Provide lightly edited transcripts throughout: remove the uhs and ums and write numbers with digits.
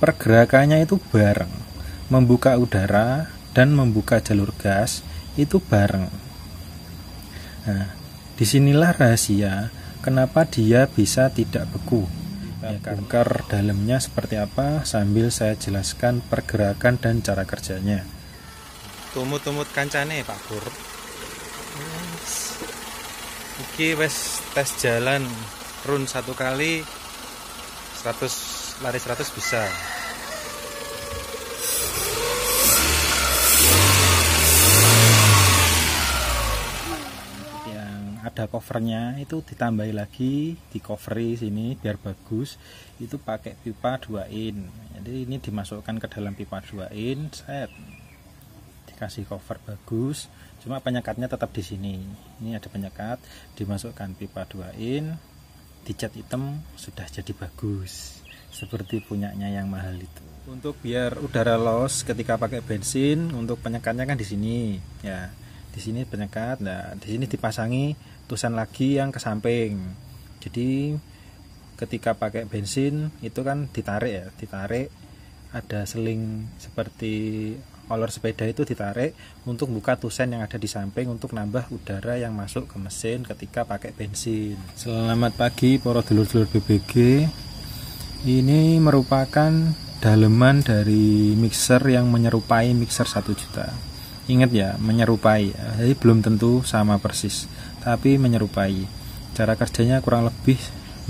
pergerakannya itu bareng, membuka udara dan membuka jalur gas itu bareng. Nah, disinilah rahasia kenapa dia bisa tidak beku. Bongkar dalamnya seperti apa sambil saya jelaskan pergerakan dan cara kerjanya. Tumut-tumut kancane Pak Pur. Iki wes tes jalan run 1 kali 100 lari 100 bisa. Ada covernya itu ditambahi lagi, di coveri sini biar bagus. Itu pakai pipa 2 in. Jadi ini dimasukkan ke dalam pipa 2 in, set. Dikasih cover bagus. Cuma penyekatnya tetap di sini. Ini ada penyekat, dimasukkan pipa 2 in, dicat hitam, sudah jadi bagus. Seperti punyanya yang mahal itu. Untuk biar udara los ketika pakai bensin, untuk penyekatnya kan di sini, ya. Di sini penyekat, nah di sini dipasangi tusan lagi yang ke samping. Jadi ketika pakai bensin itu kan ditarik ya, ditarik ada seling seperti olor sepeda itu ditarik untuk buka tusen yang ada di samping untuk nambah udara yang masuk ke mesin ketika pakai bensin. Selamat pagi para dulur-dulur BBG. Ini merupakan daleman dari mixer yang menyerupai mixer 1 juta. Ingat ya, menyerupai, jadi belum tentu sama persis, tapi menyerupai. Cara kerjanya kurang lebih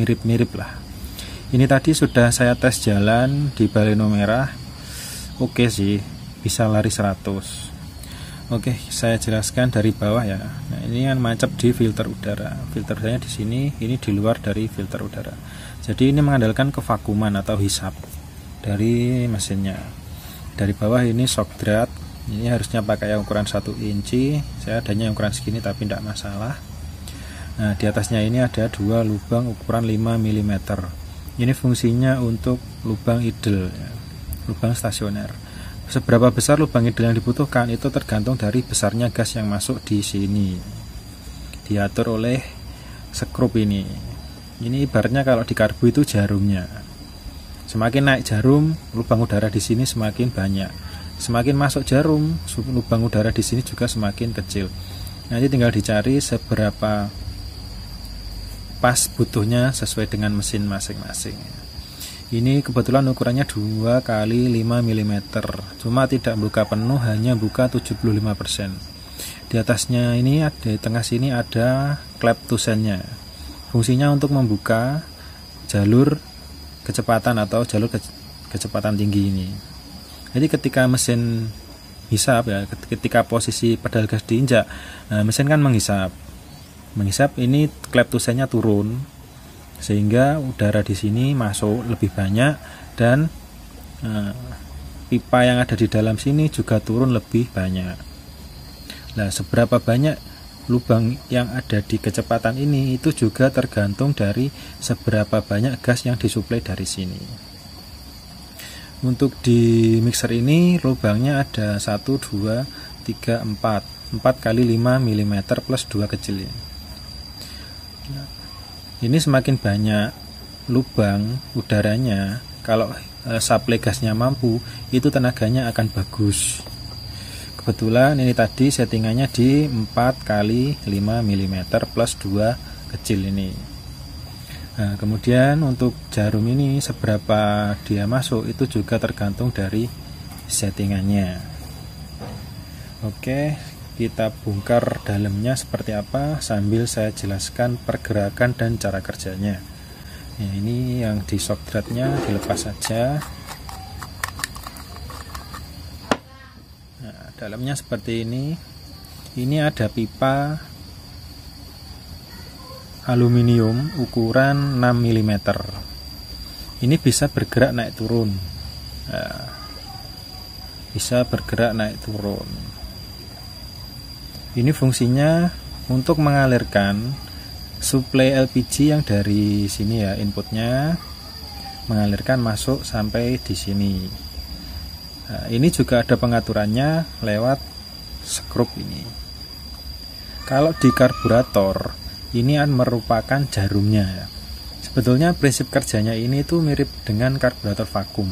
mirip-mirip lah. Ini tadi sudah saya tes jalan di Baleno Merah. Oke sih, bisa lari 100. Oke, saya jelaskan dari bawah ya. Nah, ini kan mancap di filter udara. Filternya di sini, ini di luar dari filter udara. Jadi ini mengandalkan kevakuman atau hisap dari mesinnya. Dari bawah ini shock draft. Ini harusnya pakai yang ukuran 1 inci. Saya adanya yang ukuran segini tapi tidak masalah. Nah, di atasnya ini ada 2 lubang ukuran 5 mm. Ini fungsinya untuk lubang idle ya, lubang stasioner. Seberapa besar lubang idle yang dibutuhkan itu tergantung dari besarnya gas yang masuk di sini. Diatur oleh skrup ini. Ini ibaratnya kalau di karbu itu jarumnya. Semakin naik jarum, lubang udara di sini semakin banyak. Semakin masuk jarum, lubang udara di sini juga semakin kecil. Nanti tinggal dicari seberapa pas butuhnya sesuai dengan mesin masing-masing. Ini kebetulan ukurannya 2 kali 5 mm. Cuma tidak buka penuh, hanya buka 75%. Di atasnya ini ada, di tengah sini ada klep tusennya. Fungsinya untuk membuka jalur kecepatan atau jalur kecepatan tinggi ini. Jadi ketika mesin hisap ya, ketika posisi pedal gas diinjak, mesin kan menghisap. Menghisap ini klep tusennya turun sehingga udara di sini masuk lebih banyak dan pipa yang ada di dalam sini juga turun lebih banyak. Nah, seberapa banyak lubang yang ada di kecepatan ini itu juga tergantung dari seberapa banyak gas yang disuplai dari sini. Untuk di mixer ini lubangnya ada 1, 2, 3, 4 kali 5 mm plus 2 kecil ya. Ini semakin banyak lubang udaranya, kalau suplai gasnya mampu, itu tenaganya akan bagus. Kebetulan ini tadi settingannya di 4 kali 5 mm plus 2 kecil ini. Nah, kemudian untuk jarum ini seberapa dia masuk itu juga tergantung dari settingannya. Oke, kita bongkar dalamnya seperti apa sambil saya jelaskan pergerakan dan cara kerjanya. Nah, ini yang di shock draftnya dilepas saja. Nah, dalamnya seperti ini. Ini ada pipa aluminium ukuran 6 mm. Ini bisa bergerak naik turun. Nah, bisa bergerak naik turun. Ini fungsinya untuk mengalirkan suplai LPG yang dari sini ya, inputnya mengalirkan masuk sampai di sini. Nah, ini juga ada pengaturannya lewat skrup ini. Kalau di karburator ini merupakan jarumnya. Sebetulnya prinsip kerjanya ini itu mirip dengan karburator vakum.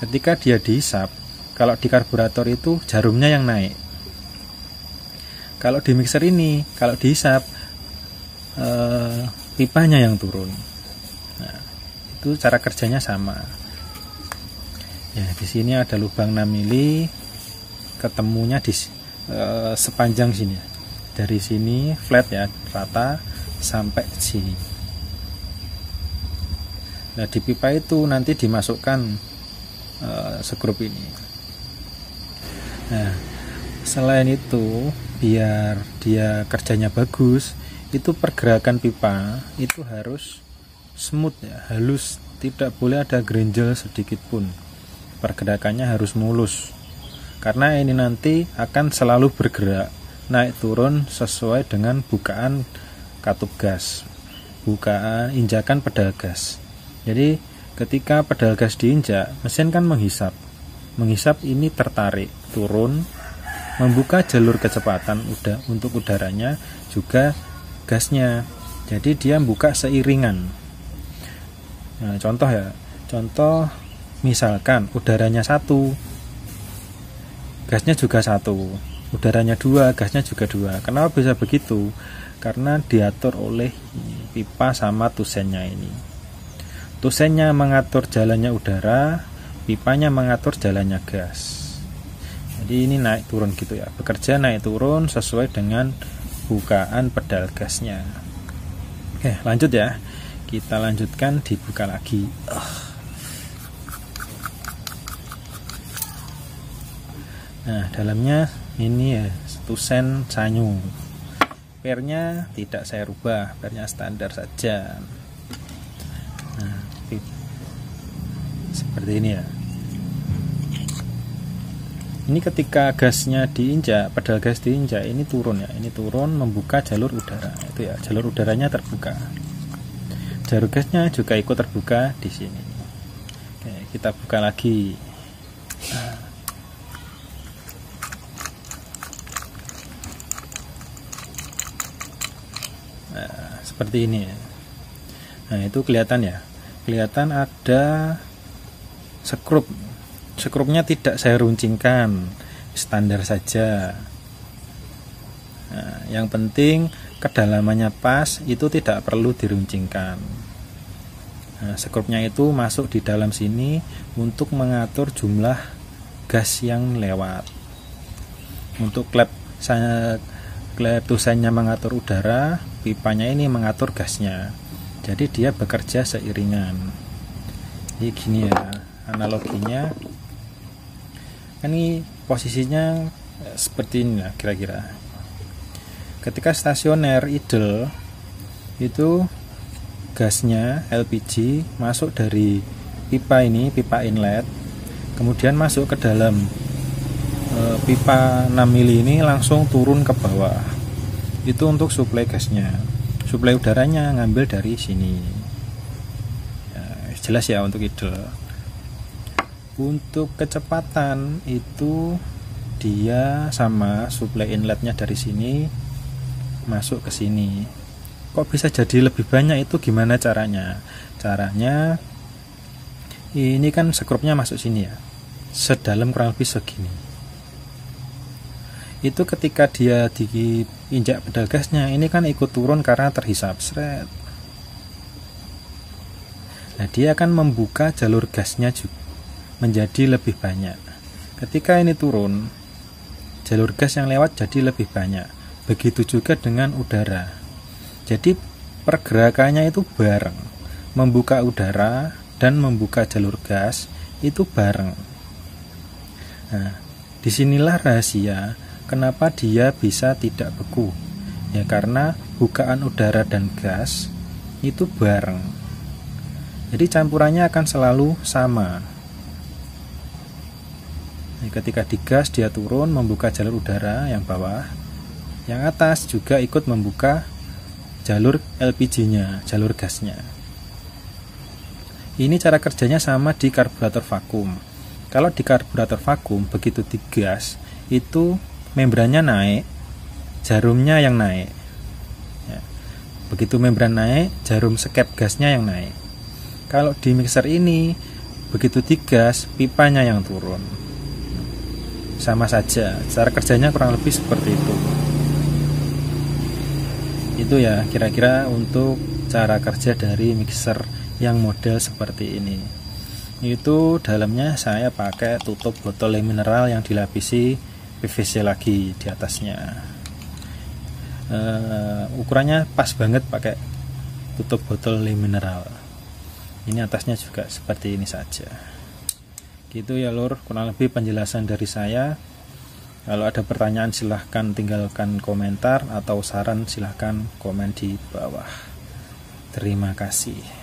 ketika dia dihisap, kalau di karburator itu jarumnya yang naik. Kalau di mixer ini, kalau dihisap pipanya yang turun. Nah, itu cara kerjanya sama. Ya, di sini ada lubang 6 mili, ketemunya di sepanjang sini. Dari sini flat ya, rata sampai sini. Nah, di pipa itu nanti dimasukkan skrup ini. Nah, selain itu, biar dia kerjanya bagus, itu pergerakan pipa itu harus smooth ya, halus, tidak boleh ada grenjel sedikit pun. Pergerakannya harus mulus, karena ini nanti akan selalu bergerak naik turun sesuai dengan bukaan katup gas, bukaan injakan pedal gas. Jadi ketika pedal gas diinjak, mesin kan menghisap ini tertarik turun, membuka jalur kecepatan untuk udaranya, juga gasnya. Jadi dia buka seiringan. Nah, contoh misalkan udaranya 1, gasnya juga 1, udaranya 2, gasnya juga 2. Kenapa bisa begitu? Karena diatur oleh pipa sama tusennya ini. Tusennya mengatur jalannya udara, pipanya mengatur jalannya gas. Jadi ini naik turun gitu ya, bekerja naik turun sesuai dengan bukaan pedal gasnya. Oke, lanjut ya, kita lanjutkan, dibuka lagi. Nah, dalamnya ini ya tusen sanyu. Pernya tidak saya rubah, pernya standar saja. Nah, seperti ini ya. Ini ketika gasnya diinjak, pedal gas diinjak, ini turun ya, ini turun membuka jalur udara. Itu ya, jalur udaranya terbuka. Jalur gasnya juga ikut terbuka di sini. Oke, kita buka lagi. Nah, seperti ini ya. Nah, itu kelihatan ya. Kelihatan ada skrup. Skrupnya tidak saya runcingkan, standar saja. Nah, yang penting kedalamannya pas, itu tidak perlu diruncingkan. Nah, skrupnya itu masuk di dalam sini untuk mengatur jumlah gas yang lewat. Untuk klep tusennya mengatur udara, pipanya ini mengatur gasnya. Jadi dia bekerja seiringan. Jadi gini ya analoginya. Ini posisinya seperti ini lah kira-kira. Ketika stasioner idle, itu gasnya LPG masuk dari pipa ini, pipa inlet, kemudian masuk ke dalam pipa 6 mili ini, langsung turun ke bawah. Itu untuk suplai gasnya. Suplai udaranya ngambil dari sini ya, jelas ya untuk idle. Untuk kecepatan itu dia sama, suplai inletnya dari sini masuk ke sini. Kok bisa jadi lebih banyak, itu gimana caranya? Caranya ini kan skrupnya masuk sini ya, sedalam kurang lebih segini. Itu ketika dia diinjak pedal gasnya, ini kan ikut turun karena terhisap seret. Nah, dia akan membuka jalur gasnya juga menjadi lebih banyak. Ketika ini turun, jalur gas yang lewat jadi lebih banyak. Begitu juga dengan udara. Jadi pergerakannya itu bareng. Membuka udara dan membuka jalur gas itu bareng. Nah, disinilah rahasia kenapa dia bisa tidak beku. Ya karena bukaan udara dan gas itu bareng. Jadi campurannya akan selalu sama. Ketika digas dia turun membuka jalur udara yang bawah, yang atas juga ikut membuka jalur LPG-nya, jalur gasnya. Ini cara kerjanya sama di karburator vakum. Kalau di karburator vakum begitu digas itu membrannya naik, jarumnya yang naik. Ya. Begitu membran naik, jarum skep gasnya yang naik. Kalau di mixer ini begitu digas pipanya yang turun. Sama saja, cara kerjanya kurang lebih seperti itu. Itu ya kira-kira untuk cara kerja dari mixer yang model seperti ini. Itu dalamnya saya pakai tutup botol mineral yang dilapisi PVC lagi di atasnya. Ukurannya pas banget pakai tutup botol mineral. Ini atasnya juga seperti ini saja. Gitu ya lur, kurang lebih penjelasan dari saya. Kalau ada pertanyaan silahkan tinggalkan komentar, atau saran silahkan komen di bawah. Terima kasih.